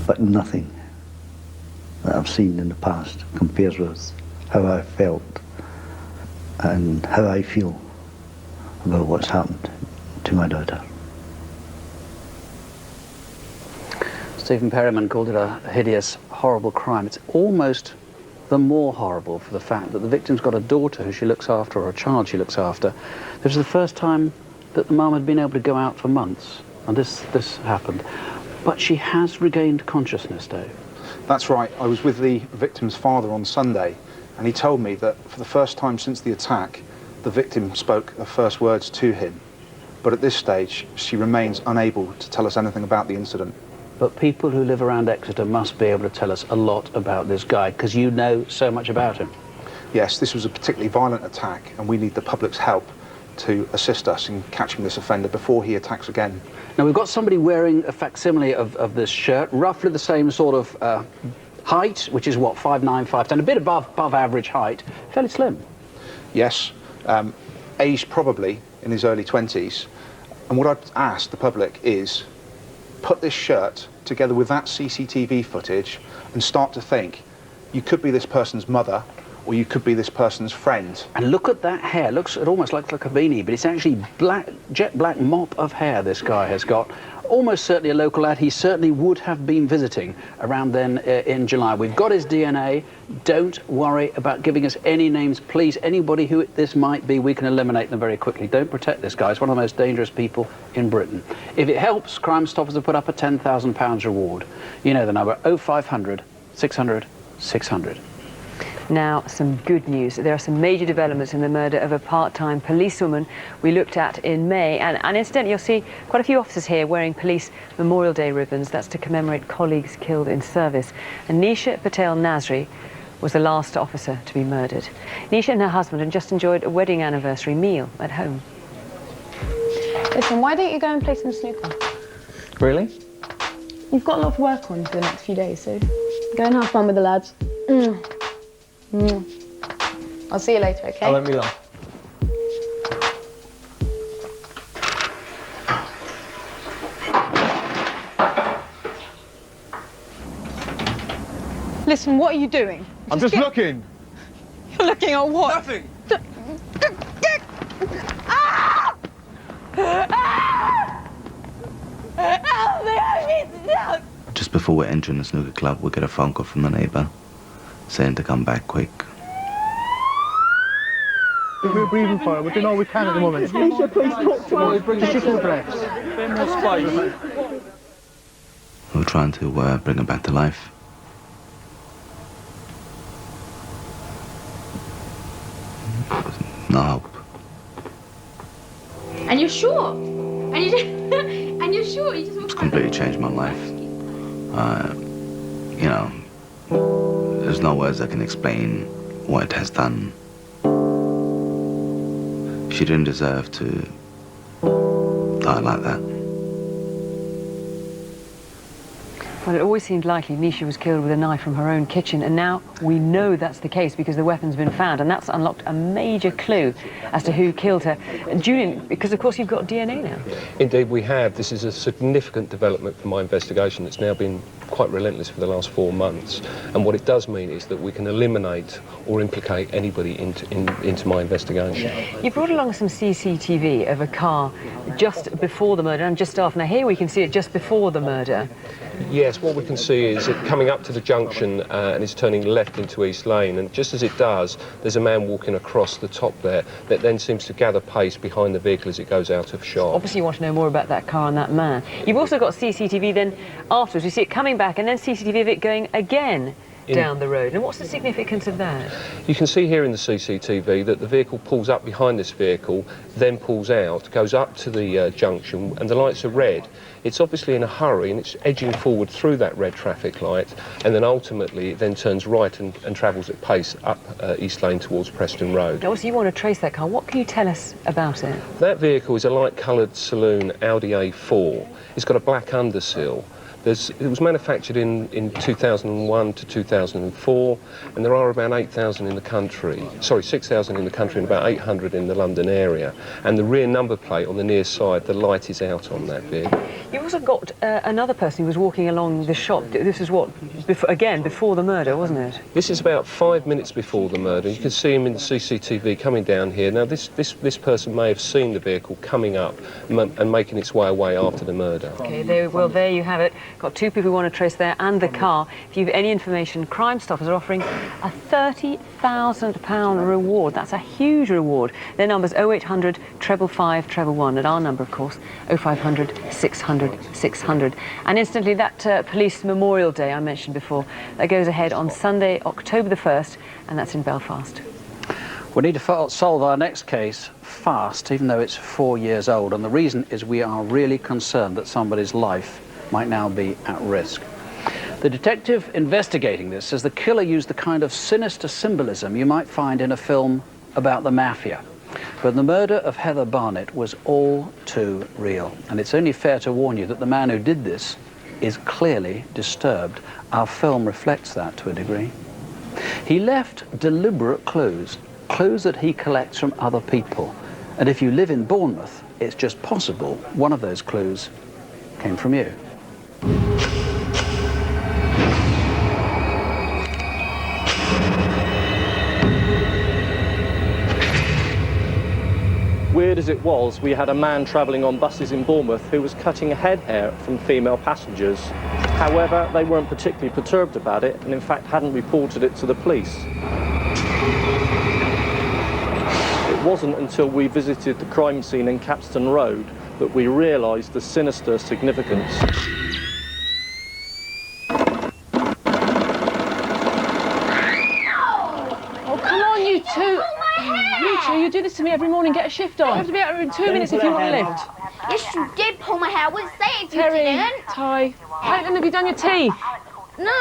but nothing that I've seen in the past compares with how I felt and how I feel about what's happened to my daughter. Stephen Perryman called it a hideous, horrible crime. It's almost the more horrible for the fact that the victim's got a daughter who she looks after, or a child she looks after. This was the first time that the mum had been able to go out for months, and this happened. But she has regained consciousness, Dave. That's right. I was with the victim's father on Sunday, and he told me that for the first time since the attack, the victim spoke the first words to him. But at this stage, she remains unable to tell us anything about the incident. But people who live around Exeter must be able to tell us a lot about this guy, because you know so much about him. Yes, this was a particularly violent attack, and we need the public's help to assist us in catching this offender before he attacks again. Now, we've got somebody wearing a facsimile of this shirt, roughly the same sort of height, which is what, 5'9", 5'10", a bit above average height, fairly slim. Yes, aged probably in his early 20s. And what I'd ask the public is, put this shirt together with that CCTV footage and start to think, you could be this person's mother, or you could be this person's friend. And look at that hair. It almost looks like a beanie, but it's actually jet black mop of hair this guy has got. Almost certainly a local lad. He certainly would have been visiting around then in July. We've got his DNA. Don't worry about giving us any names, please. Anybody who this might be, we can eliminate them very quickly. Don't protect this guy. He's one of the most dangerous people in Britain. If it helps, Crime Stoppers have put up a £10,000 reward. You know the number, 0500 600 600. Now, some good news. There are some major developments in the murder of a part-time policewoman we looked at in May. And incidentally, you'll see quite a few officers here wearing police Memorial Day ribbons. That's to commemorate colleagues killed in service. And Nisha Patel Nasri was the last officer to be murdered. Nisha and her husband had just enjoyed a wedding anniversary meal at home. Listen, why don't you go and play some snooker? Really? You've got a lot of work on for the next few days, so go and have fun with the lads. I'll see you later, okay? I won't be long. Listen, what are you doing? I'm just looking. You're looking at what? Nothing. Ah! Ah! Help me, I need help! Just before we're entering the snooker club, we get a phone call from the neighbour saying to come back quick. We're breathing fire. We're doing all we can at the moment. Nisha, please talk to us. Bring the breaths. A bit more space. We're trying to bring her back to life. No hope. And you're sure? And you just, and you're sure? You just It's completely changed my life. You know, there's no words that can explain what it has done. She didn't deserve to die like that. Well, it always seemed likely Nisha was killed with a knife from her own kitchen, and now we know that's the case because the weapon's been found, and that's unlocked a major clue as to who killed her. And Julian, because of course you've got DNA now. Indeed we have. This is a significant development for my investigation that's now been quite relentless for the last 4 months, and what it does mean is that we can eliminate or implicate anybody into my investigation. You brought along some CCTV of a car just before the murder and just after. Now here we can see it just before the murder. Yes, what we can see is it coming up to the junction and it's turning left into East Lane, and just as it does, there's a man walking across the top there that then seems to gather pace behind the vehicle as it goes out of shot. Obviously you want to know more about that car and that man. You've also got CCTV then afterwards. We see it coming back and then CCTV of it going again down the road. And what's the significance of that? You can see here in the CCTV that the vehicle pulls up behind this vehicle, then pulls out, goes up to the junction, and the lights are red. It's obviously in a hurry and it's edging forward through that red traffic light, and then ultimately it then turns right and travels at pace up East Lane towards Preston Road. Now, also you want to trace that car. What can you tell us about it? That vehicle is a light-coloured saloon Audi A4. It's got a black undersill. It was manufactured in 2001 to 2004, and there are about 8,000 in the country. Sorry, 6,000 in the country and about 800 in the London area. And the rear number plate on the near side, the light is out on that vehicle. You've also got another person who was walking along the shop. This is what, before the murder, wasn't it? This is about 5 minutes before the murder. You can see him in the CCTV coming down here. Now, this person may have seen the vehicle coming up and making its way away after the murder. Okay, there you have it. Got two people who want to trace there and the car. If you have any information, Crime Stoppers are offering a £30,000 reward. That's a huge reward. Their number's 0800 555 111, and our number, of course, 0500 600 600. And instantly, that Police Memorial Day I mentioned before, that goes ahead on Sunday, October the 1st, and that's in Belfast. We need to solve our next case fast, even though it's 4 years old, and the reason is we are really concerned that somebody's life might now be at risk. The detective investigating this says the killer used the kind of sinister symbolism you might find in a film about the mafia. But the murder of Heather Barnett was all too real, and it's only fair to warn you that the man who did this is clearly disturbed. Our film reflects that to a degree. He left deliberate clues that he collects from other people. And if you live in Bournemouth, it's just possible one of those clues came from you. Weird as it was, we had a man travelling on buses in Bournemouth who was cutting head hair from female passengers. However, they weren't particularly perturbed about it and in fact hadn't reported it to the police. It wasn't until we visited the crime scene in Capstan Road that we realised the sinister significance. Oh, come on, you two. You two, you do this to me every morning. Get a shift on. You have to be out in 2 minutes if you want a lift. Yes, you did pull my hair. I wouldn't say it if you Terry, didn't. Ty. Caitlin, have you done your teeth? No,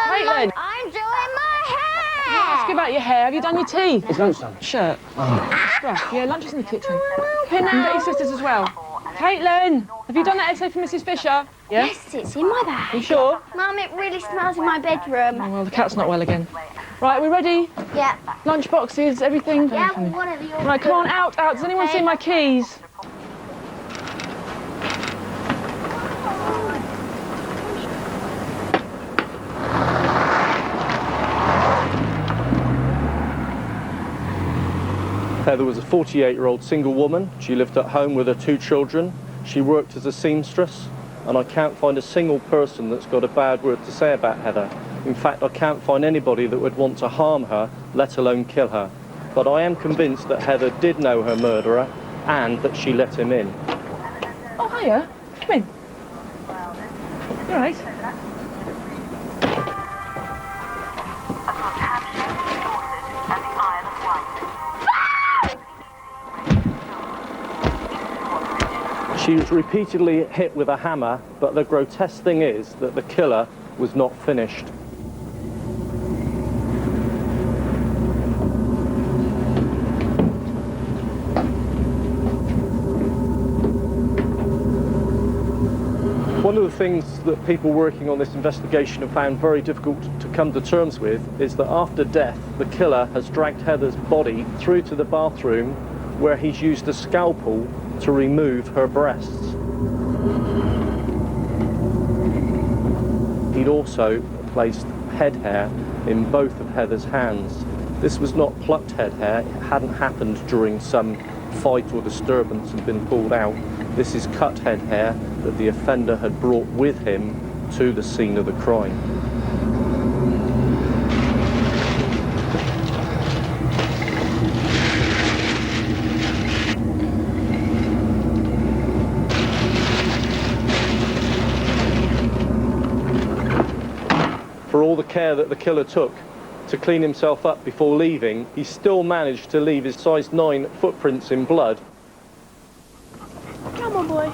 Caitlin. I'm doing my hair. Ask about your hair. Have you done your teeth? It's lunchtime. Shirt. Scruff. Yeah, lunch is in the kitchen. Pin and get your sisters as well. Caitlin, have you done that essay for Mrs. Fisher? Yeah? Yes, it's in my bag. You sure? Mum, it really smells in my bedroom. Oh, well, the cat's not well again. Right, we ready? Yeah. Lunch boxes, everything? Yeah, well, what are the orders? Right, come on, out. Does anyone see my keys? Heather was a 48-year-old single woman. She lived at home with her 2 children. She worked as a seamstress, and I can't find a single person that's got a bad word to say about Heather. In fact, I can't find anybody that would want to harm her, let alone kill her. But I am convinced that Heather did know her murderer and that she let him in. Oh, hiya. Come in. You all right? She was repeatedly hit with a hammer, but the grotesque thing is that the killer was not finished. One of the things that people working on this investigation have found very difficult to come to terms with is that after death, the killer has dragged Heather's body through to the bathroom where he's used a scalpel to remove her breasts. He'd also placed head hair in both of Heather's hands. This was not plucked head hair. It hadn't happened during some fight or disturbance and been pulled out. This is cut head hair that the offender had brought with him to the scene of the crime. For all the care that the killer took to clean himself up before leaving, he still managed to leave his size 9 footprints in blood. Come on, boy.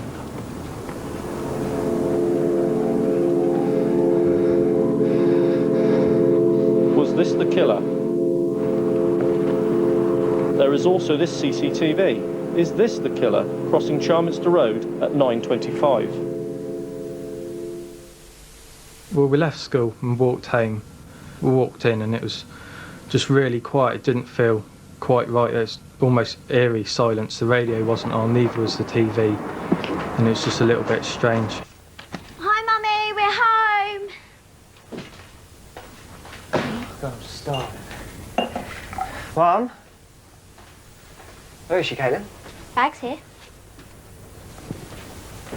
Was this the killer? There is also this CCTV. Is this the killer crossing Charminster Road at 9:25? Well, we left school and walked home. We walked in and it was just really quiet. It didn't feel quite right. It was almost eerie silence. The radio wasn't on, neither was the TV, and it was just a little bit strange. Hi, Mummy, we're home. God, I'm starving. Mum? Where is she, Caitlin? Bag's here.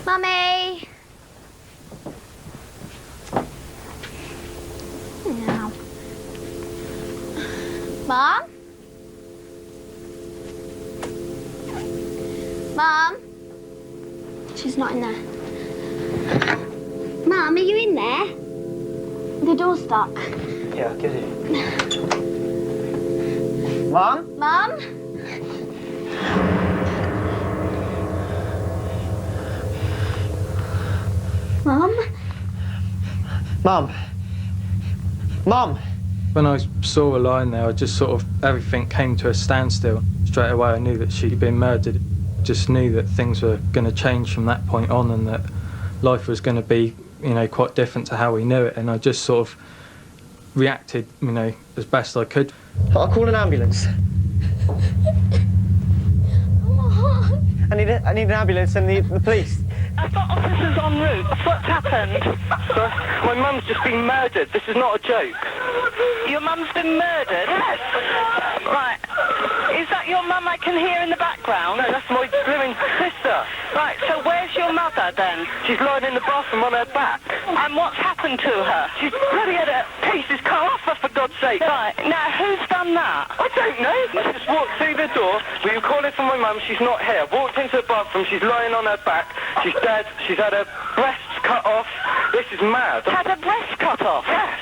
Mummy! No. Mum? Mum? She's not in there. Mum, are you in there? The door's stuck. Yeah, I'll get it. Mum? Mum? Mum? Mum? Mum? When I saw her lying there, I just sort of, everything came to a standstill. Straight away I knew that she'd been murdered. Just knew that things were going to change from that point on and that life was going to be, you know, quite different to how we knew it, and I just sort of reacted, you know, as best I could. I'll call an ambulance. I need an ambulance and the police. I've got officers en route. What's happened? My mum's just been murdered. This is not a joke. Your mum's been murdered? Yes. Right. Is that your mum I can hear in the background? No, that's my blooming sister. Right, so where's your mother then? She's lying in the bathroom on her back. And what's happened to her? She's bloody had her pieces cut off her, for God's sake. Right, now who's done that? I don't know. I just walked through the door. We were calling for my mum. She's not here. Walked into the bathroom. She's lying on her back. She's dead. She's had her breasts cut off. This is mad. Had her breasts cut off? Yes.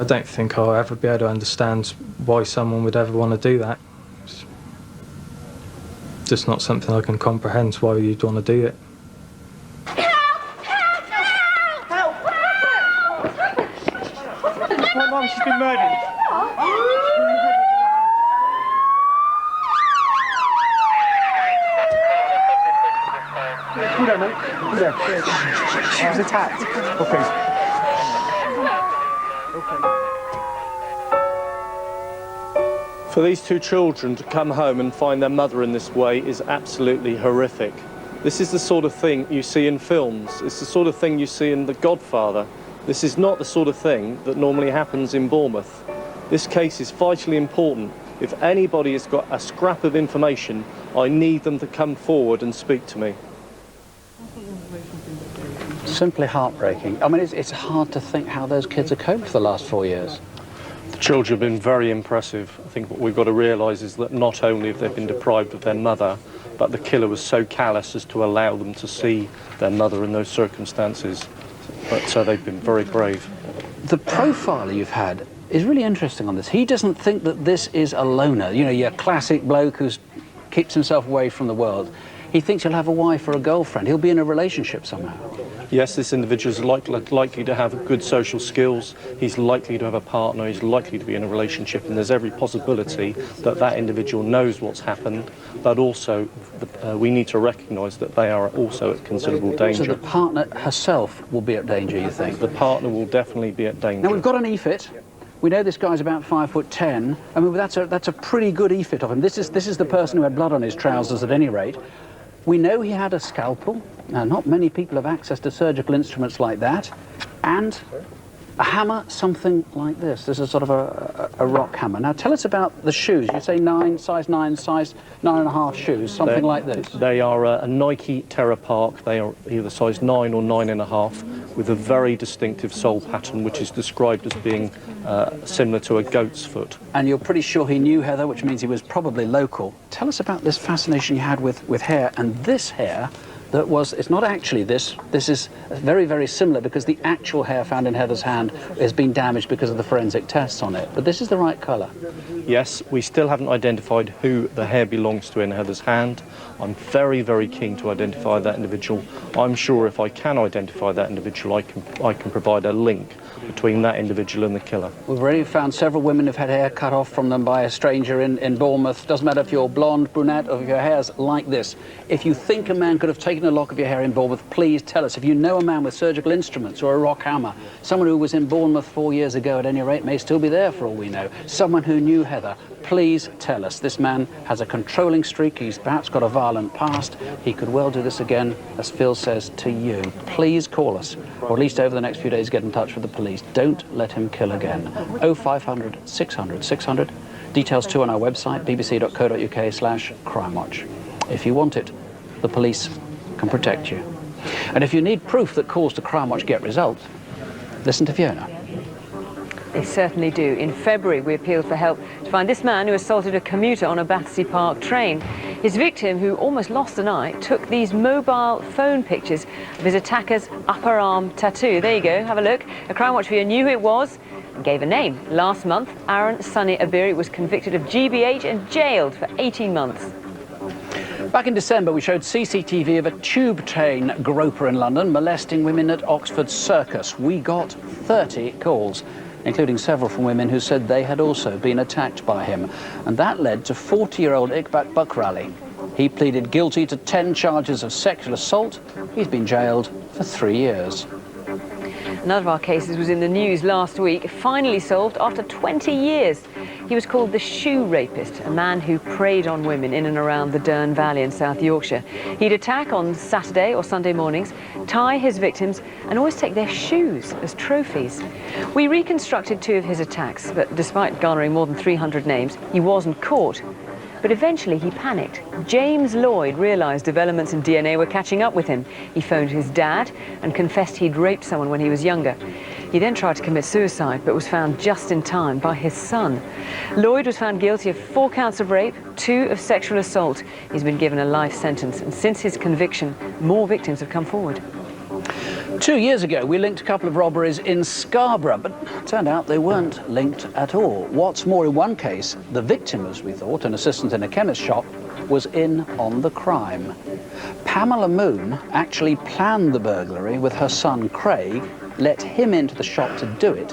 I don't think I'll ever be able to understand why someone would ever want to do that. It's just not something I can comprehend why you'd want to do it. My mum, she's been murdered. Cool down, mate. Cool down. She was attacked. Okay. For these two children to come home and find their mother in this way is absolutely horrific. This is the sort of thing you see in films. It's the sort of thing you see in The Godfather. This is not the sort of thing that normally happens in Bournemouth. This case is vitally important. If anybody has got a scrap of information, I need them to come forward and speak to me. Simply heartbreaking. I mean, it's hard to think how those kids have coped for the last 4 years. The children have been very impressive. I think what we've got to realise is that not only have they been deprived of their mother, but the killer was so callous as to allow them to see their mother in those circumstances. But so they've been very brave. The profile you've had is really interesting on this. He doesn't think that this is a loner. You know, your classic bloke who keeps himself away from the world. He thinks he'll have a wife or a girlfriend. He'll be in a relationship somehow. Yes, this individual is likely to have good social skills. He's likely to have a partner. He's likely to be in a relationship, and there's every possibility that that individual knows what's happened. But also, we need to recognise that they are also at considerable danger. So the partner herself will be at danger, you think? The partner will definitely be at danger. Now we've got an E-fit. We know this guy's about 5'10". I mean, that's a pretty good E-fit of him. This is the person who had blood on his trousers at any rate. We know he had a scalpel. Now, not many people have access to surgical instruments like that. And a hammer, something like this. This is sort of a rock hammer. Now, tell us about the shoes. You say size 9, size 9.5 shoes, something like this. They are a Nike Terra Park. They are either size 9 or 9.5, with a very distinctive sole pattern, which is described as being similar to a goat's foot. And you're pretty sure he knew Heather, which means he was probably local. Tell us about this fascination you had with hair, and this hair that was, it's not actually this is very, very similar, because the actual hair found in Heather's hand has been damaged because of the forensic tests on it. But this is the right colour. Yes, we still haven't identified who the hair belongs to in Heather's hand. I'm very, very keen to identify that individual. I'm sure if I can identify that individual, I can provide a link between that individual and the killer. We've already found several women who've had hair cut off from them by a stranger in Bournemouth. Doesn't matter if you're blonde, brunette, or if your hair's like this. If you think a man could have taken a lock of your hair in Bournemouth, please tell us. If you know a man with surgical instruments or a rock hammer, someone who was in Bournemouth 4 years ago at any rate, may still be there for all we know, someone who knew Heather, please tell us. This man has a controlling streak. He's perhaps got a violent past. He could well do this again, as Phil says to you. Please call us, or at least over the next few days get in touch with the police. Don't let him kill again. 0500 600 600. Details too on our website, bbc.co.uk/crimewatch. If you want it, the police can protect you. And if you need proof that calls to Crimewatch get results, listen to Fiona. They certainly do. In February, we appealed for help to find this man who assaulted a commuter on a Battersea Park train. His victim, who almost lost an eye, took these mobile phone pictures of his attacker's upper arm tattoo. There you go, have a look. A Crimewatch viewer knew who it was and gave a name. Last month, Aaron Sunny Abiri was convicted of GBH and jailed for 18 months. Back in December, we showed CCTV of a tube train groper in London molesting women at Oxford Circus. We got 30 calls, including several from women who said they had also been attacked by him. And that led to 40-year-old Iqbal Bukrali. He pleaded guilty to 10 charges of sexual assault. He's been jailed for 3 years. Another of our cases was in the news last week, finally solved after 20 years. He was called the shoe rapist, a man who preyed on women in and around the Dearne Valley in South Yorkshire. He'd attack on Saturday or Sunday mornings, tie his victims and always take their shoes as trophies. We reconstructed 2 of his attacks, but despite garnering more than 300 names, he wasn't caught. But eventually he panicked. James Lloyd realised developments in DNA were catching up with him. He phoned his dad and confessed he'd raped someone when he was younger. He then tried to commit suicide, but was found just in time by his son. Lloyd was found guilty of 4 counts of rape, 2 of sexual assault. He's been given a life sentence, and since his conviction, more victims have come forward. 2 years ago, we linked a couple of robberies in Scarborough, but it turned out they weren't linked at all. What's more, in one case, the victim, as we thought, an assistant in a chemist shop, was in on the crime. Pamela Moon actually planned the burglary with her son Craig, let him into the shop to do it.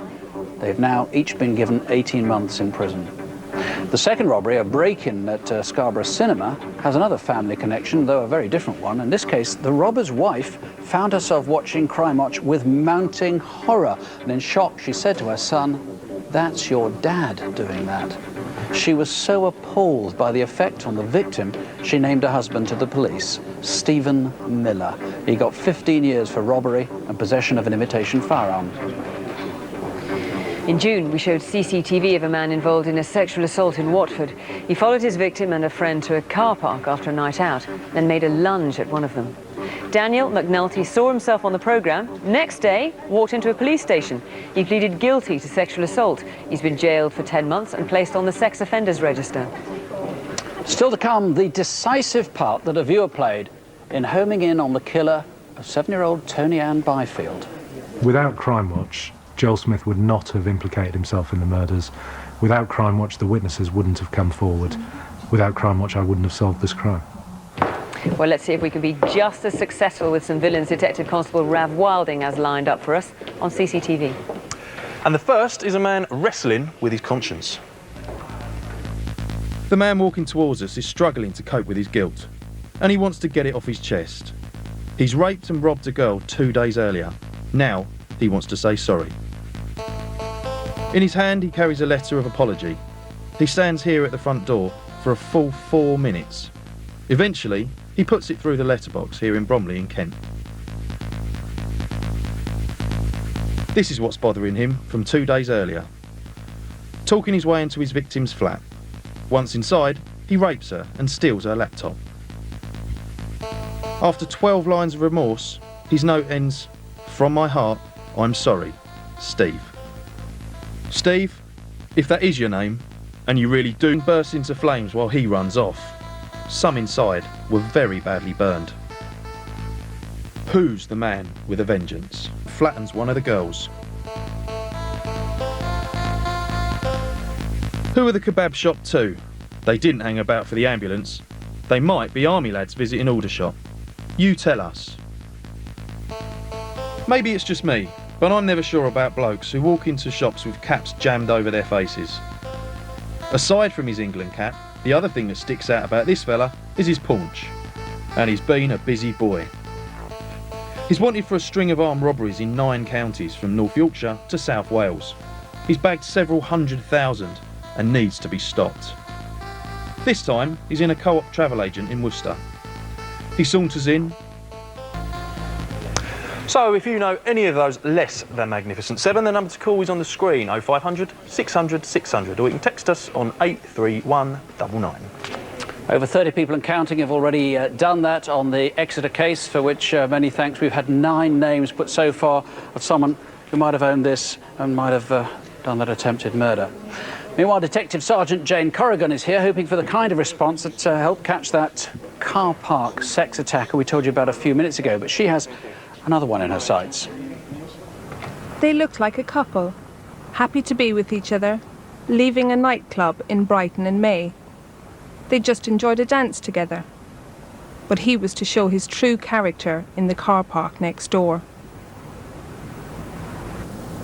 They've now each been given 18 months in prison. The second robbery, a break-in at Scarborough Cinema, has another family connection, though a very different one. In this case, the robber's wife found herself watching Crimewatch with mounting horror, and in shock she said to her son, "That's your dad doing that." She was so appalled by the effect on the victim, she named her husband to the police, Stephen Miller. He got 15 years for robbery and possession of an imitation firearm. In June, we showed CCTV of a man involved in a sexual assault in Watford. He followed his victim and a friend to a car park after a night out, then made a lunge at one of them. Daniel McNulty saw himself on the programme. Next day, walked into a police station. He pleaded guilty to sexual assault. He's been jailed for 10 months and placed on the sex offenders register. Still to come, the decisive part that a viewer played in homing in on the killer of 7-year-old Tony Ann Biffield. Without Crimewatch, Joel Smith would not have implicated himself in the murders. Without Crimewatch, the witnesses wouldn't have come forward. Without Crimewatch, I wouldn't have solved this crime. Well, let's see if we can be just as successful with some villains Detective Constable Rav Wilding has lined up for us on CCTV. And the first is a man wrestling with his conscience. The man walking towards us is struggling to cope with his guilt, and he wants to get it off his chest. He's raped and robbed a girl 2 days earlier. Now he wants to say sorry. In his hand he carries a letter of apology. He stands here at the front door for a full 4 minutes. Eventually he puts it through the letterbox here in Bromley in Kent. This is what's bothering him from 2 days earlier. Talking his way into his victim's flat. Once inside, he rapes her and steals her laptop. After 12 lines of remorse, his note ends, "From my heart, I'm sorry, Steve." Steve, if that is your name, and you really do, burst into flames while he runs off. Some inside were very badly burned. Who's the man with a vengeance? Flattens one of the girls. Who are the kebab shop 2? They didn't hang about for the ambulance. They might be army lads visiting Aldershot. You tell us. Maybe it's just me, but I'm never sure about blokes who walk into shops with caps jammed over their faces. Aside from his England cap, the other thing that sticks out about this fella is his paunch. And he's been a busy boy. He's wanted for a string of armed robberies in 9 counties from North Yorkshire to South Wales. He's bagged several 100,000 and needs to be stopped. This time, he's in a co-op travel agent in Worcester. He saunters in. So if you know any of those less than magnificent 7, the number to call is on the screen, 0500 600 600, or you can text us on 83199. Over 30 people and counting have already done that on the Exeter case, for which many thanks. We've had 9 names put so far of someone who might have owned this and might have done that attempted murder. Meanwhile, Detective Sergeant Jane Corrigan is here, hoping for the kind of response that helped catch that car park sex attacker we told you about a few minutes ago, but she has another one in her sights. They looked like a couple, happy to be with each other, leaving a nightclub in Brighton in May. They just enjoyed a dance together. But he was to show his true character in the car park next door.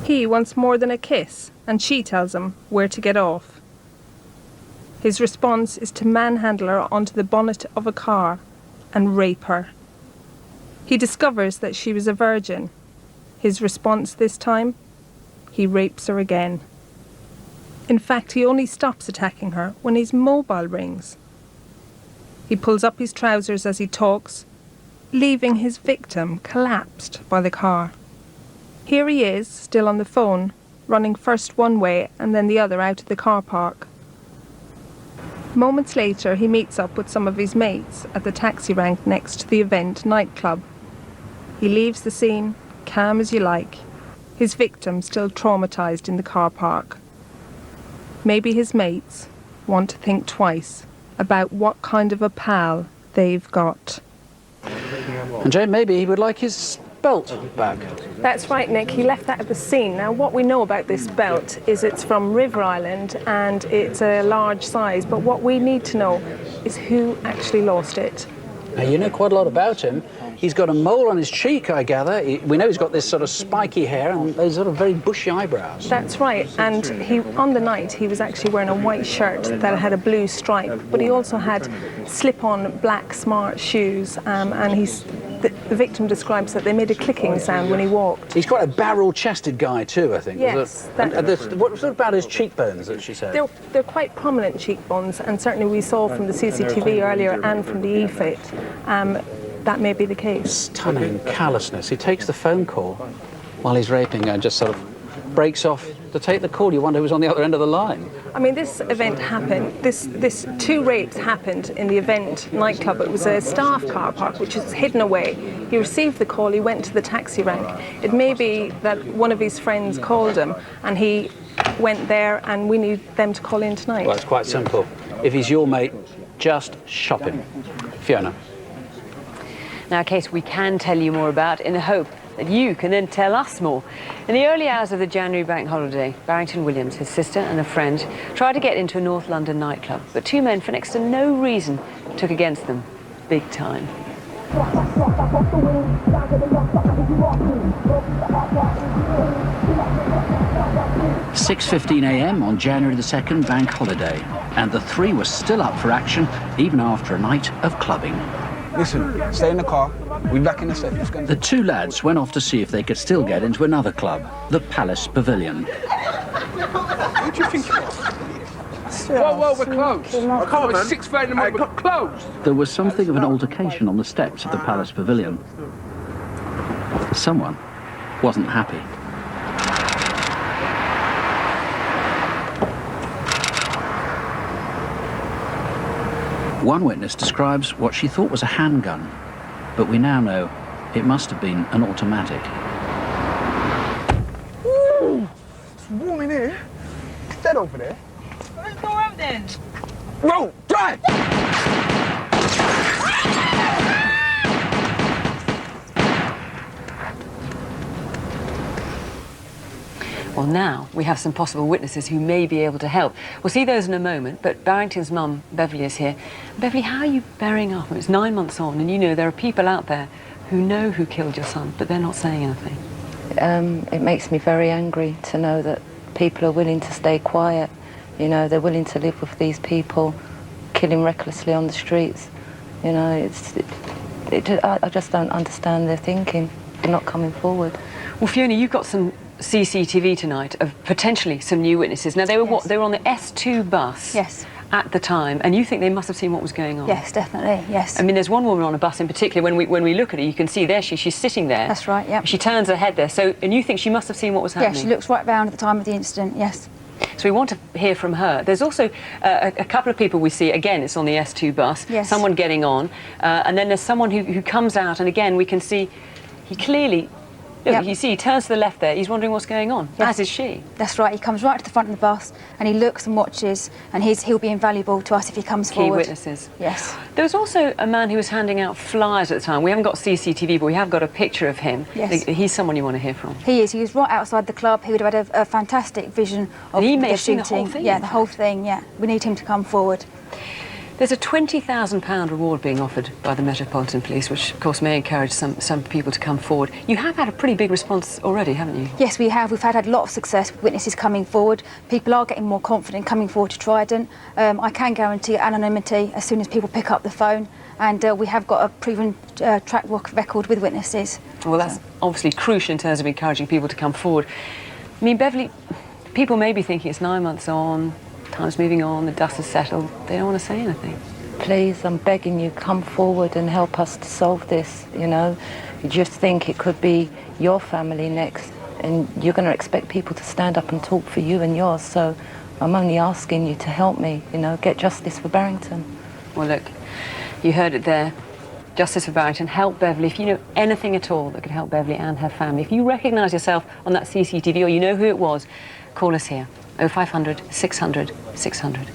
He wants more than a kiss, and she tells him where to get off. His response is to manhandle her onto the bonnet of a car and rape her. He discovers that she was a virgin. His response this time? He rapes her again. In fact, he only stops attacking her when his mobile rings. He pulls up his trousers as he talks, leaving his victim collapsed by the car. Here he is, still on the phone, running first one way and then the other out of the car park. Moments later, he meets up with some of his mates at the taxi rank next to the event nightclub. He leaves the scene, calm as you like, his victim still traumatised in the car park. Maybe his mates want to think twice about what kind of a pal they've got. And Jane, maybe he would like his belt back. That's right, Nick. He left that at the scene. Now, what we know about this belt is it's from River Island and it's a large size, but what we need to know is who actually lost it. Now, you know quite a lot about him. He's got a mole on his cheek, I gather. We know he's got this sort of spiky hair and those sort of very bushy eyebrows. That's right, and on the night he was actually wearing a white shirt that had a blue stripe, but he also had slip-on black smart shoes, and the victim describes that they made a clicking sound when he walked. He's quite a barrel-chested guy too, I think. Yes. What sort about his cheekbones that she said? They're quite prominent cheekbones, and certainly we saw from the CCTV earlier and from the EFIT that may be the case. Stunning callousness. He takes the phone call while he's raping her and just sort of breaks off to take the call. You wonder who's on the other end of the line. I mean, this event happened, this 2 rapes happened in the event nightclub. It was a staff car park which is hidden away. He received the call, he went to the taxi rank. It may be that one of his friends called him and he went there, and we need them to call in tonight. Well, it's quite simple. If he's your mate, just shop him. Fiona. Now, a case we can tell you more about in the hope that you can then tell us more. In the early hours of the January bank holiday, Barington Williams, his sister and a friend, tried to get into a North London nightclub, but 2 men, for next to no reason, took against them big time. 6:15 a.m. on January the 2nd, bank holiday, and the 3 were still up for action even after a night of clubbing. Listen, stay in the car. We'll be back in a second. The 2 lads went off to see if they could still get into another club, the Palace Pavilion. Who do you think you are? Whoa, we're closed. I can't, it's 6:30 in the morning, we're closed. There was something of an altercation on the steps of the Palace Pavilion. Someone wasn't happy. One witness describes what she thought was a handgun, but we now know it must have been an automatic. Ooh, it's warm in here. It's dead over there. Let's go out then. Roll, drive! Well, now we have some possible witnesses who may be able to help. We'll see those in a moment, but Barrington's mum, Beverly, is here. Beverly, how are you bearing up? It's 9 months on, and you know there are people out there who know who killed your son, but they're not saying anything. It makes me very angry to know that people are willing to stay quiet. You know, they're willing to live with these people, killing recklessly on the streets. You know, I just don't understand their thinking. They're not coming forward. Well, Fiona, you've got some CCTV tonight of potentially some new witnesses. Now, they were what? They were on the S2 bus. Yes. At the time, and you think they must have seen what was going on? Yes, definitely, yes. I mean, there's one woman on a bus in particular, when we look at her, you can see there, she's sitting there. That's right, yeah. She turns her head there, so, and you think she must have seen what was happening? Yeah, she looks right round at the time of the incident, yes. So we want to hear from her. There's also a couple of people we see, again, it's on the S2 bus, yes. Someone getting on, and then there's someone who comes out, and again, we can see he clearly, look, yep. You see, he turns to the left there, he's wondering what's going on, yes. As is she. That's right, he comes right to the front of the bus, and he looks and watches, and he'll be invaluable to us if he comes forward. Key witnesses. Yes. There was also a man who was handing out flyers at the time. We haven't got CCTV, but we have got a picture of him. Yes. He's someone you want to hear from. He is. He was right outside the club. He would have had a fantastic vision of he may the have seen shooting. the whole thing. Yeah, the whole thing, yeah. We need him to come forward. There's a £20,000 reward being offered by the Metropolitan Police, which of course may encourage some people to come forward. You have had a pretty big response already, haven't you? Yes, we have. We've had a lot of success with witnesses coming forward. People are getting more confident coming forward to Trident. I can guarantee anonymity as soon as people pick up the phone, and we have got a proven track record with witnesses. Well, that's obviously crucial in terms of encouraging people to come forward. I mean, Beverly, people may be thinking it's 9 months on, time's moving on, the dust has settled. They don't want to say anything. Please, I'm begging you, come forward and help us to solve this, you know. You just think it could be your family next, and you're going to expect people to stand up and talk for you and yours, so I'm only asking you to help me, you know, get justice for Barington. Well, look, you heard it there. Justice for Barington, help Beverly. If you know anything at all that could help Beverly and her family, if you recognise yourself on that CCTV or you know who it was, call us here. 0500 600 600.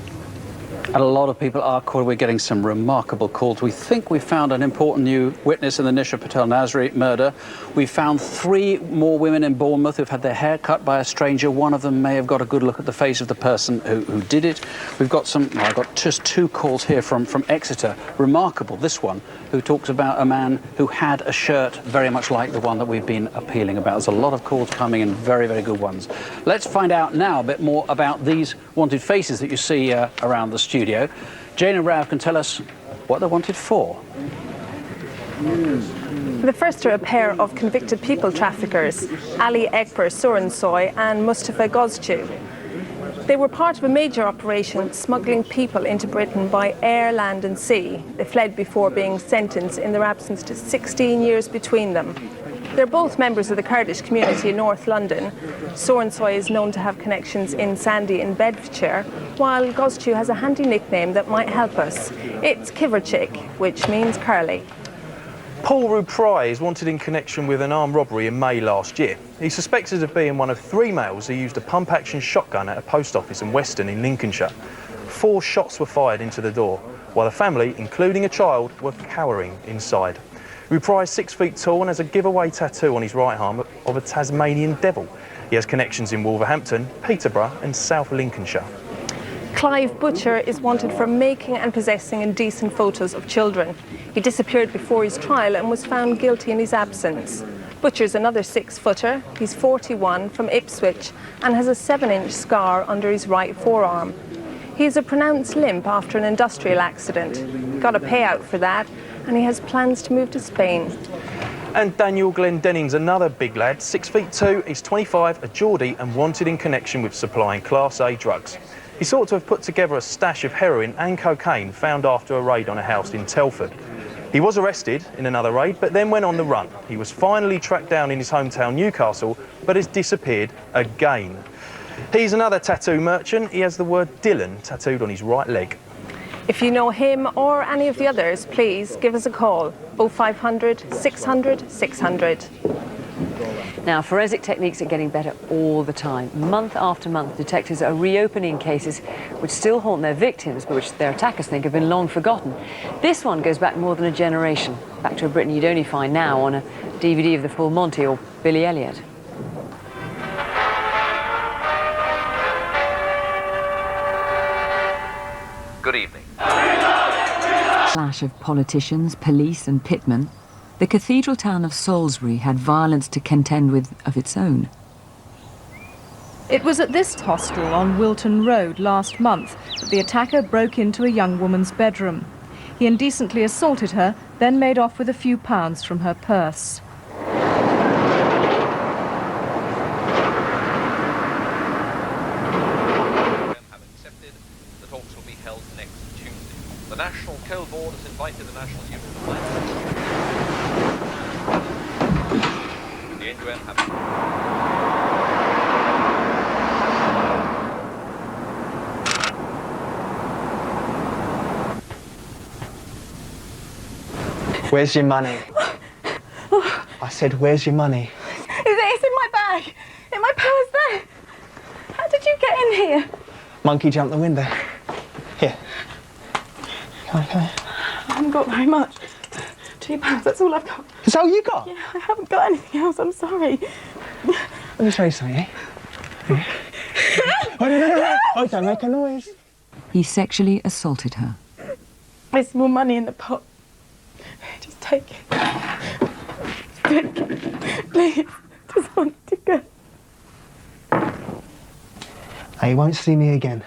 And a lot of people are calling. We're getting some remarkable calls. We think we found an important new witness in the Nisha Patel Nasri murder. We found 3 more women in Bournemouth who've had their hair cut by a stranger. One of them may have got a good look at the face of the person who did it. We've got I've got just 2 calls here from Exeter. Remarkable, this one, who talks about a man who had a shirt very much like the one that we've been appealing about. There's a lot of calls coming in, very, very good ones. Let's find out now a bit more about these wanted faces that you see around the studio. Jane and Rav can tell us what they're wanted for. The first are a pair of convicted people traffickers, Ali Ekber Sorensoy and Mustafa Gozcu. They were part of a major operation smuggling people into Britain by air, land and sea. They fled before being sentenced in their absence to 16 years between them. They're both members of the Kurdish community in North London. Sorensoy is known to have connections in Sandy in Bedfordshire, while Gozcu has a handy nickname that might help us. It's Kiverchik, which means curly. Paul Rupry is wanted in connection with an armed robbery in May last year. He's suspected of being one of 3 males who used a pump-action shotgun at a post office in Weston in Lincolnshire. 4 shots were fired into the door, while the family, including a child, were cowering inside. Rupry is 6 feet tall and has a giveaway tattoo on his right arm of a Tasmanian devil. He has connections in Wolverhampton, Peterborough and South Lincolnshire. Clive Butcher is wanted for making and possessing indecent photos of children. He disappeared before his trial and was found guilty in his absence. Butcher's another 6-footer. He's 41, from Ipswich, and has a 7-inch scar under his right forearm. He's a pronounced limp after an industrial accident. He got a payout for that, and he has plans to move to Spain. And Daniel Glendenning's another big lad, 6 feet 2, he's 25, a Geordie and wanted in connection with supplying Class A drugs. He's thought to have put together a stash of heroin and cocaine found after a raid on a house in Telford. He was arrested in another raid, but then went on the run. He was finally tracked down in his hometown Newcastle, but has disappeared again. He's another tattoo merchant. He has the word Dylan tattooed on his right leg. If you know him or any of the others, please give us a call. 0500 600 600. Now, forensic techniques are getting better all the time. Month after month, detectives are reopening cases which still haunt their victims, but which their attackers think have been long forgotten. This one goes back more than a generation, back to a Britain you'd only find now on a DVD of the Full Monty or Billy Elliot. Good evening. Clash of politicians, police and pitmen, the cathedral town of Salisbury had violence to contend with of its own. It was at this hostel on Wilton Road last month that the attacker broke into a young woman's bedroom. He indecently assaulted her, then made off with a few pounds from her purse. The talks will be held next Tuesday. The National Coal Board has invited the National Union of Mines. The NUM have... Where's your money? I said, where's your money? It's in my bag. In my purse there. How did you get in here? Monkey jumped the window. Here. Come on. I haven't got very much. £2, that's all I've got. That's all you got? Yeah, I haven't got anything else, I'm sorry. Let me show you something, eh? Oh, no. Oh, don't make a noise. He sexually assaulted her. There's more money in the pot. Just take it. Take it. Please. Just want to go. Hey, you won't see me again.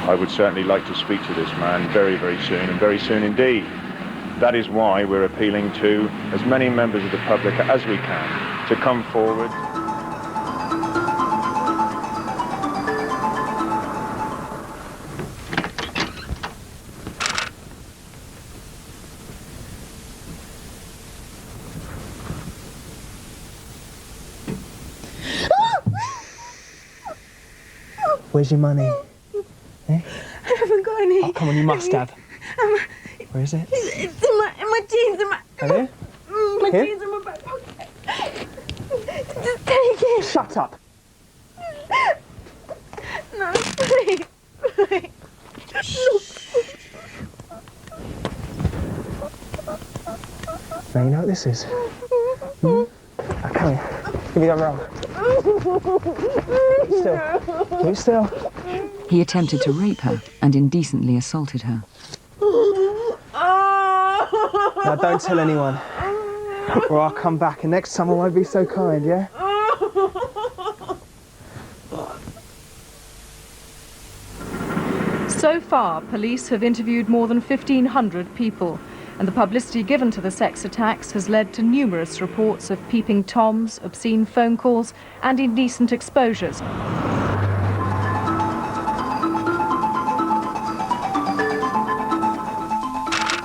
I would certainly like to speak to this man very, very soon, and very soon indeed. That is why we're appealing to as many members of the public as we can to come forward. Where's your money? Eh? I haven't got any. Oh, come on, you must have. Where is it? It's in my jeans, in my... Here? My Here? jeans in my back pocket. Just take it. Shut up. No, please. Please. Now you know what this is? Hmm? Now, come here. Give me that roll. Still. Keep still. He attempted to rape her and indecently assaulted her. Now don't tell anyone, or I'll come back and next time I won't be so kind, yeah? So far, police have interviewed more than 1,500 people, and the publicity given to the sex attacks has led to numerous reports of peeping toms, obscene phone calls and indecent exposures.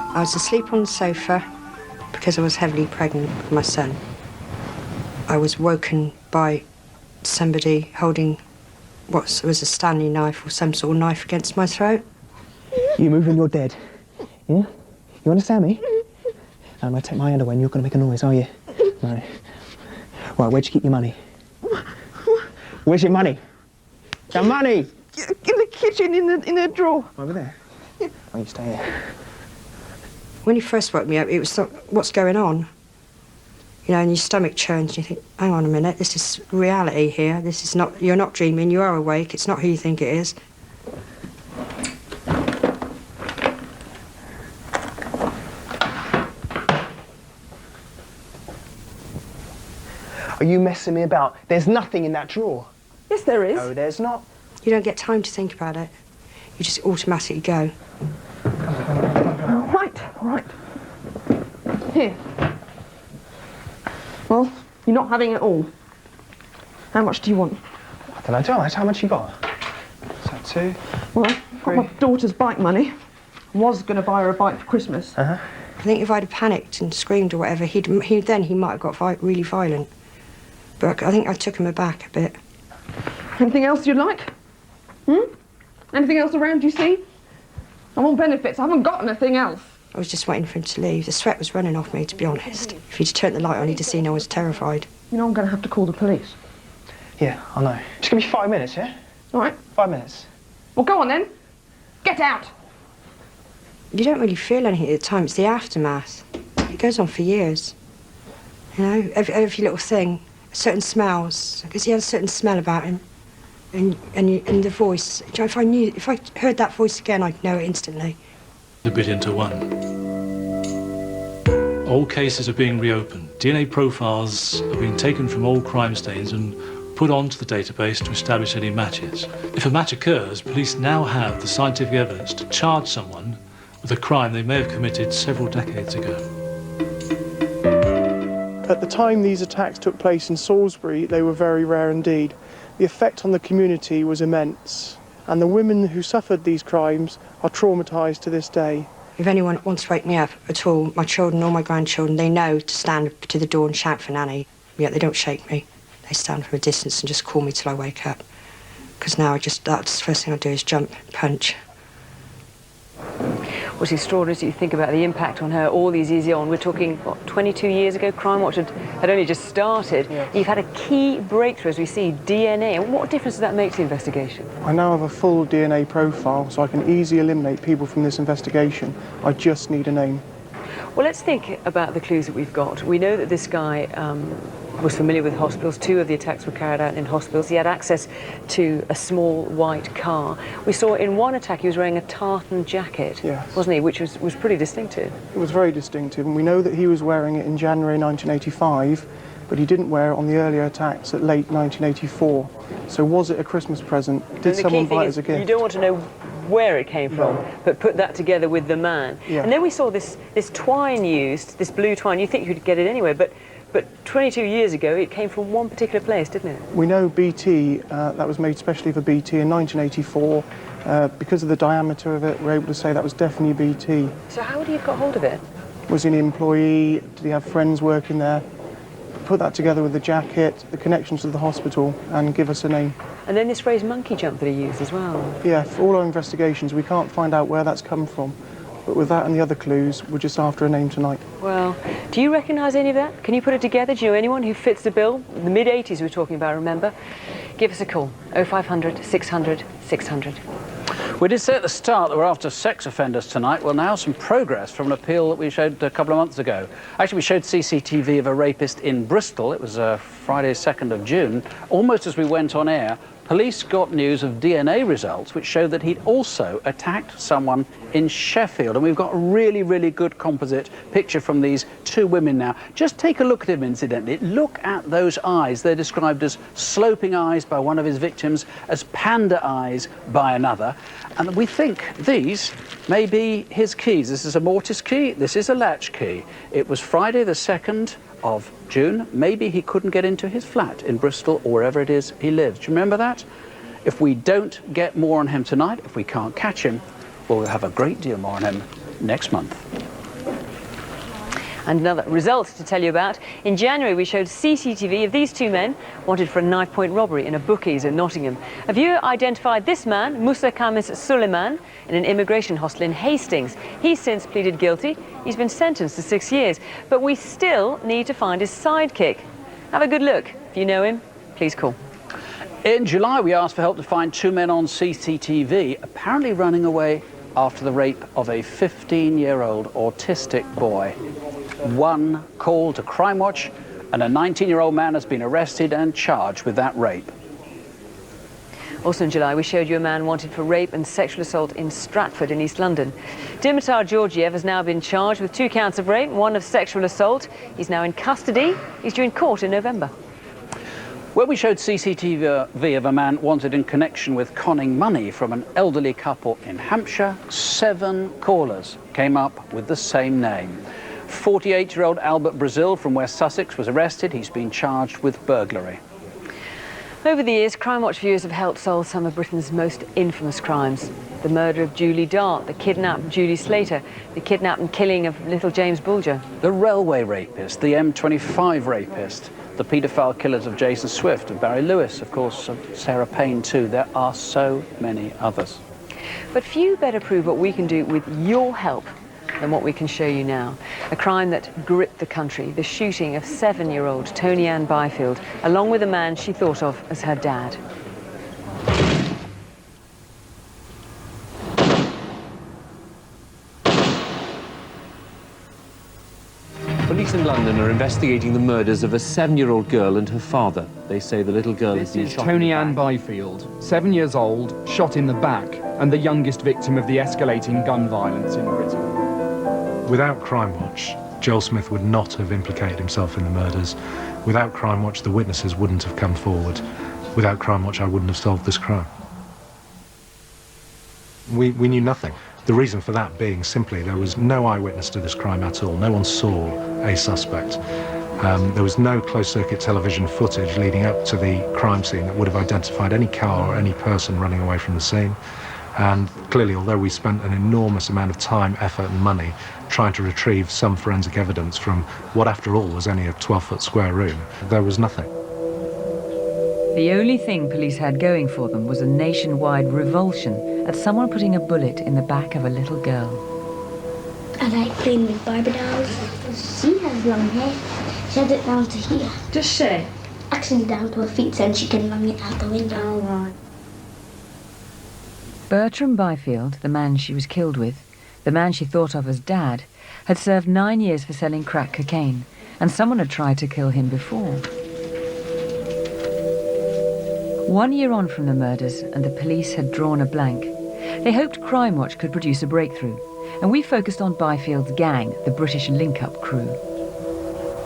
I was asleep on the sofa because I was heavily pregnant with my son. I was woken by somebody holding what was a Stanley knife or some sort of knife against my throat. You move when you're dead, yeah? You understand me? I'm going to take my hand away and you're going to make a noise, are you? No. Right, where'd you keep your money? Where's your money? The money! In the kitchen, in the drawer. Over there? Oh, you stay here. When you first woke me up, it was what's going on? You know, and your stomach churns and you think, hang on a minute, this is reality here. This is not, you're not dreaming, you are awake. It's not who you think it is. Are you messing me about? There's nothing in that drawer. Yes, there is. No, there's not. You don't get time to think about it. You just automatically go. All right. Here. Well, you're not having it all. How much do you want? I don't know, John, how much you got? Is that two? Well, I've got my daughter's bike money. I was going to buy her a bike for Christmas. I think if I'd have panicked and screamed or whatever, he might have got really violent. But I think I took him aback a bit. Anything else you'd like? Anything else around you see? I want benefits. I haven't got anything else. I was just waiting for him to leave. The sweat was running off me, to be honest. If he'd turned the light on, he'd have seen I was terrified. You know I'm going to have to call the police. Yeah, I know. Just give me 5 minutes, yeah? All right. 5 minutes. Well, go on then. Get out. You don't really feel anything at the time. It's the aftermath. It goes on for years. You know, every little thing, certain smells, because he has a certain smell about him, and the voice. You know, if I heard that voice again, I'd know it instantly. A bit into one. All cases are being reopened. DNA profiles are being taken from all crime stains and put onto the database to establish any matches. If a match occurs, police now have the scientific evidence to charge someone with a crime they may have committed several decades ago. At the time these attacks took place in Salisbury, they were very rare indeed. The effect on the community was immense, and the women who suffered these crimes are traumatised to this day. If anyone wants to wake me up at all, my children or my grandchildren, they know to stand to the door and shout for Nanny, yet they don't shake me. They stand from a distance and just call me till I wake up. Because now that's the first thing I do is jump, punch. What's extraordinary is you think about the impact on her all these years on. We're talking, what, 22 years ago? Crimewatch had only just started. Yeah. You've had a key breakthrough, as we see, DNA. And what difference does that make to the investigation? I now have a full DNA profile, so I can easily eliminate people from this investigation. I just need a name. Well, let's think about the clues that we've got. We know that this guy was familiar with hospitals. 2 of the attacks were carried out in hospitals. He had access to a small white car. We saw in one attack he was wearing a tartan jacket, yes, wasn't he, which was pretty distinctive. It was very distinctive, and we know that he was wearing it in January 1985, but he didn't wear it on the earlier attacks at late 1984. So was it a Christmas present? Did someone buy it as a gift? You don't want to know where it came from, but put that together with the man. Yeah. And then we saw this twine used, this blue twine. You think you could get it anywhere, but 22 years ago it came from one particular place, didn't it? We know BT, that was made specially for BT in 1984. Because of the diameter of it, we're able to say that was definitely BT. So how would he have got hold of it? Was he an employee? Did he have friends working there? Put that together with the jacket, the connections to the hospital, and give us a name. And then this phrase monkey jump that he used as well. Yeah, for all our investigations, we can't find out where that's come from. But with that and the other clues, we're just after a name tonight. Well, do you recognise any of that? Can you put it together? Do you know anyone who fits the bill? The mid-80s we're talking about, remember? Give us a call, 0500 600 600. We did say at the start that we're after sex offenders tonight. Well, now some progress from an appeal that we showed a couple of months ago. Actually, we showed CCTV of a rapist in Bristol. It was Friday, 2nd of June. Almost as we went on air, police got news of DNA results which showed that he'd also attacked someone in Sheffield. And we've got a really, really good composite picture from these 2 women now. Just take a look at him, incidentally. Look at those eyes. They're described as sloping eyes by one of his victims, as panda eyes by another. And we think these may be his keys. This is a mortise key. This is a latch key. It was Friday the 2nd of June. Maybe he couldn't get into his flat in Bristol or wherever it is he lives. Do you remember that? If we don't get more on him tonight, if we can't catch him, well, we'll have a great deal more on him next month. And another result to tell you about. In January, we showed CCTV of these 2 men wanted for a knife-point robbery in a bookies in Nottingham. A viewer identified this man, Musa Kamis Suleiman, in an immigration hostel in Hastings. He's since pleaded guilty. He's been sentenced to 6 years. But we still need to find his sidekick. Have a good look. If you know him, please call. In July, we asked for help to find 2 men on CCTV, apparently running away after the rape of a 15-year-old autistic boy. 1 call to Crimewatch, and a 19-year-old man has been arrested and charged with that rape. Also in July, we showed you a man wanted for rape and sexual assault in Stratford in East London. Dimitar Georgiev has now been charged with 2 counts of rape, 1 of sexual assault. He's now in custody. He's due in court in November. Well, we showed CCTV of a man wanted in connection with conning money from an elderly couple in Hampshire. 7 callers came up with the same name. 48-year-old Albert Brazil from West Sussex was arrested. He's been charged with burglary. Over the years, Crimewatch viewers have helped solve some of Britain's most infamous crimes. The murder of Julie Dart, the kidnap of Julie Slater, the kidnap and killing of little James Bulger. The railway rapist, the M25 rapist, the paedophile killers of Jason Swift, of Barry Lewis, of course, of Sarah Payne too. There are so many others. But few better prove what we can do with your help than what we can show you now. A crime that gripped the country, the shooting of 7-year-old Tony Ann Biffield, along with a man she thought of as her dad. Police in London are investigating the murders of a 7-year-old girl and her father. They say the little girl has been This is shot. Tony Ann Biffield, 7 years old, shot in the back, and the youngest victim of the escalating gun violence in Britain. Without Crimewatch, Joel Smith would not have implicated himself in the murders. Without Crimewatch, the witnesses wouldn't have come forward. Without Crimewatch, I wouldn't have solved this crime. We knew nothing. The reason for that being simply there was no eyewitness to this crime at all. No one saw a suspect. There was no closed-circuit television footage leading up to the crime scene that would have identified any car or any person running away from the scene. And clearly, although we spent an enormous amount of time, effort and money trying to retrieve some forensic evidence from what, after all, was only a 12-foot square room, there was nothing. The only thing police had going for them was a nationwide revulsion at someone putting a bullet in the back of a little girl. I like playing with Barbie dolls. She has long hair. She has it down to here. Does she? Actually down to her feet, so she can long it out the window. Oh, right. Bertram Biffield, the man she was killed with, the man she thought of as Dad, had served 9 years for selling crack cocaine, and someone had tried to kill him before. 1 year on from the murders, and the police had drawn a blank. They hoped Crimewatch could produce a breakthrough, and we focused on Bifield's gang, the British link-up crew.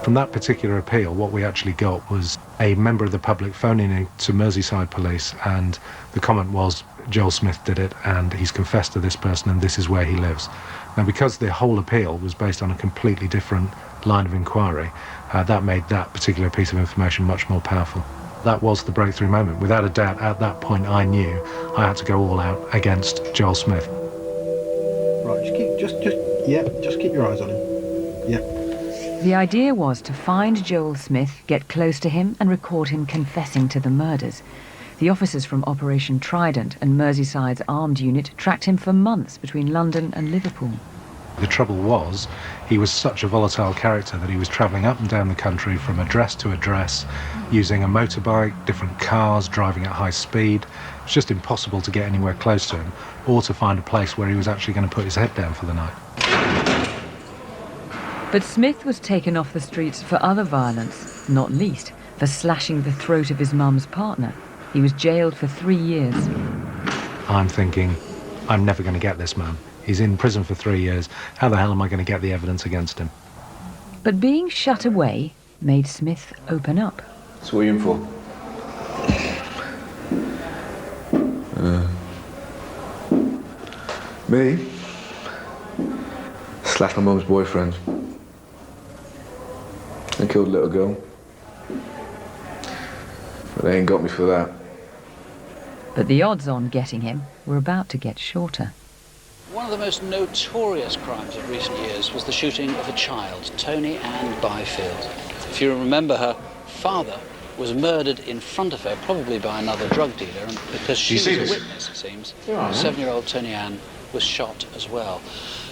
From that particular appeal, what we actually got was a member of the public phoning in to Merseyside police, and the comment was, Joel Smith did it, and he's confessed to this person, and this is where he lives. Now, because the whole appeal was based on a completely different line of inquiry, that made that particular piece of information much more powerful. That was the breakthrough moment. Without a doubt, at that point, I knew I had to go all out against Joel Smith. Right, just keep your eyes on him. Yep. The idea was to find Joel Smith, get close to him, and record him confessing to the murders. The officers from Operation Trident and Merseyside's armed unit tracked him for months between London and Liverpool. The trouble was, he was such a volatile character that he was travelling up and down the country from address to address, using a motorbike, different cars, driving at high speed. It was just impossible to get anywhere close to him, or to find a place where he was actually going to put his head down for the night. But Smith was taken off the streets for other violence, not least for slashing the throat of his mum's partner. He was jailed for 3 years. I'm thinking, I'm never going to get this man. He's in prison for 3 years. How the hell am I going to get the evidence against him? But being shut away made Smith open up. So what are you in for? Me? Slashed my mum's boyfriend. And killed a little girl. But they ain't got me for that. But the odds on getting him were about to get shorter. One of the most notorious crimes of recent years was the shooting of a child, Tony Ann Biffield. If you remember, her father was murdered in front of her, probably by another drug dealer, and because she was a witness, it seems, 7-year-old Tony Ann was shot as well.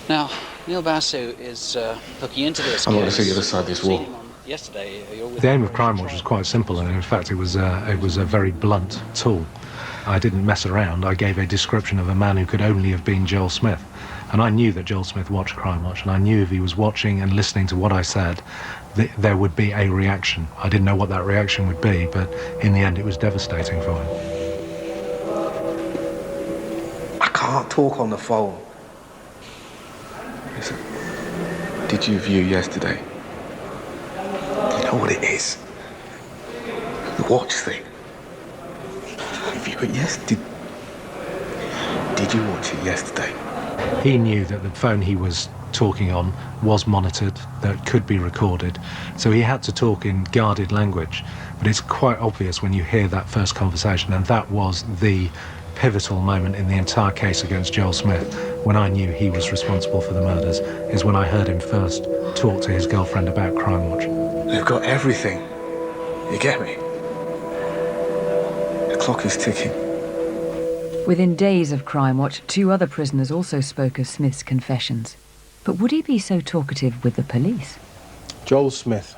Now, Neil Basu is looking into this case. I'm not going to see the other side of this wall. Yesterday, you're with The aim of Crimewatch was quite simple, and in fact it was a very blunt tool. I didn't mess around. I gave a description of a man who could only have been Joel Smith. And I knew that Joel Smith watched Crimewatch, and I knew if he was watching and listening to what I said, there would be a reaction. I didn't know what that reaction would be, but in the end it was devastating for him. I can't talk on the phone. Listen, did you view yesterday? You know what it is? The watch thing. View it yesterday. Did you watch it yesterday? He knew that the phone he was talking on was monitored, that it could be recorded, so he had to talk in guarded language. But it's quite obvious when you hear that first conversation, and that was the pivotal moment in the entire case against Joel Smith, when I knew he was responsible for the murders, is when I heard him first talk to his girlfriend about Crimewatch. They've got everything. You get me? The clock is ticking. Within days of Crimewatch, 2 other prisoners also spoke of Smith's confessions. But would he be so talkative with the police? Joel Smith.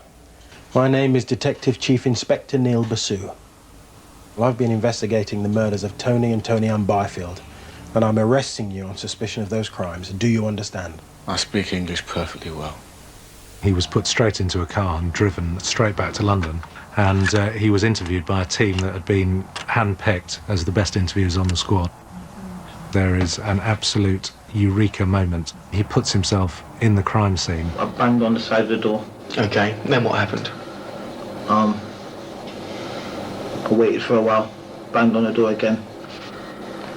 My name is Detective Chief Inspector Neil Basu. Well, I've been investigating the murders of Tony and Tony Ann Biffield, and I'm arresting you on suspicion of those crimes. Do you understand? I speak English perfectly well. He was put straight into a car and driven straight back to London, and he was interviewed by a team that had been hand-picked as the best interviewers on the squad. There is an absolute eureka moment. He puts himself in the crime scene. I banged on the side of the door. Okay, then what happened? I waited for a while, banged on the door again.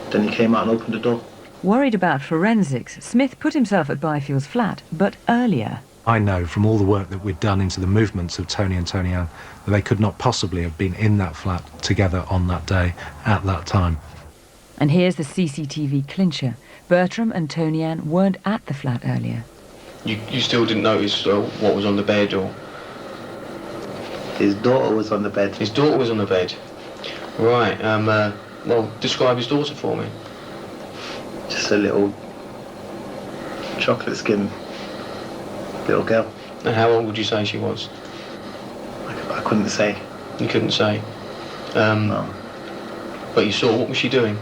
Then he came out and opened the door. Worried about forensics, Smith put himself at Bifield's flat, but earlier. I know from all the work that we'd done into the movements of Tony and Tony Ann that they could not possibly have been in that flat together on that day, at that time. And here's the CCTV clincher. Bertram and Tony Ann weren't at the flat earlier. You still didn't notice what was on the bed, or? His daughter was on the bed. His daughter was on the bed? Right, well, describe his daughter for me. Just a little chocolate skin little girl. And how old would you say she was? I couldn't say. You couldn't say? No. But you saw, what was she doing?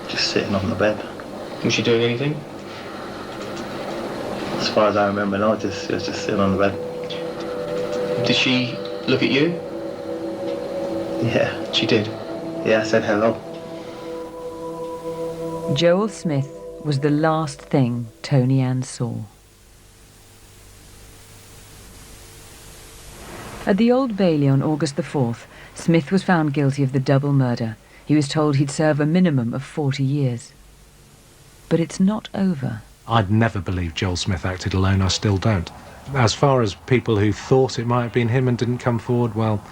Just sitting on the bed. Was she doing anything? As far as I remember, no, she was just sitting on the bed. Did she look at you? Yeah. She did? Yeah, I said hello. Joel Smith was the last thing Tony Ann saw. At the Old Bailey on August the 4th, Smith was found guilty of the double murder. He was told he'd serve a minimum of 40 years. But it's not over. I'd never believed Joel Smith acted alone, I still don't. As far as people who thought it might have been him and didn't come forward, well,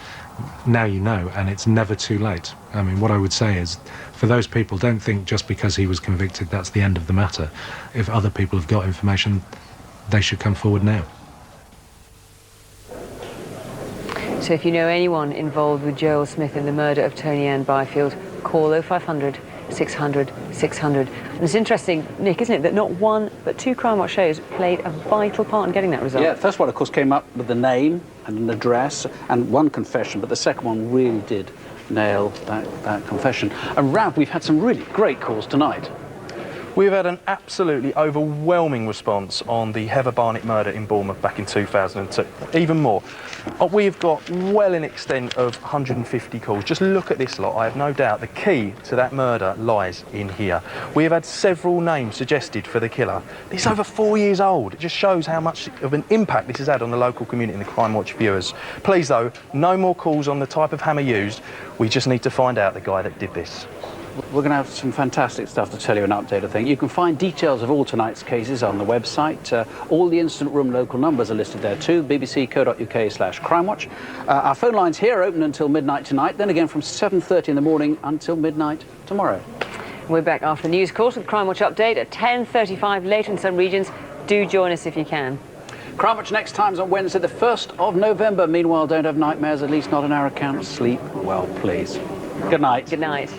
now you know, and it's never too late. I mean, what I would say is, for those people, don't think just because he was convicted that's the end of the matter. If other people have got information, they should come forward now. So if you know anyone involved with Joel Smith in the murder of Tony Ann Biffield, call 0500 600 600. And it's interesting, Nick, isn't it, that not one but two Crimewatch shows played a vital part in getting that result? Yeah, the first one, of course, came up with the name and an address and one confession, but the second one really did nail that confession. And Rav, we've had some really great calls tonight. We've had an absolutely overwhelming response on the Heather Barnett murder in Bournemouth back in 2002. Even more. We've got well in extent of 150 calls. Just look at this lot. I have no doubt the key to that murder lies in here. We have had several names suggested for the killer. It's over 4 years old. It just shows how much of an impact this has had on the local community and the Crimewatch viewers. Please, though, no more calls on the type of hammer used. We just need to find out the guy that did this. We're going to have some fantastic stuff to tell you, an update, I think. You can find details of all tonight's cases on the website. All the incident room local numbers are listed there too, bbc.co.uk/Crimewatch. Our phone lines here are open until midnight tonight, then again from 7:30 in the morning until midnight tomorrow. We're back after the news course with Crimewatch Update at 10:35 later in some regions. Do join us if you can. Crimewatch next time's on Wednesday, the 1st of November. Meanwhile, don't have nightmares, at least not on our account. Sleep well, please. Good night. Good night.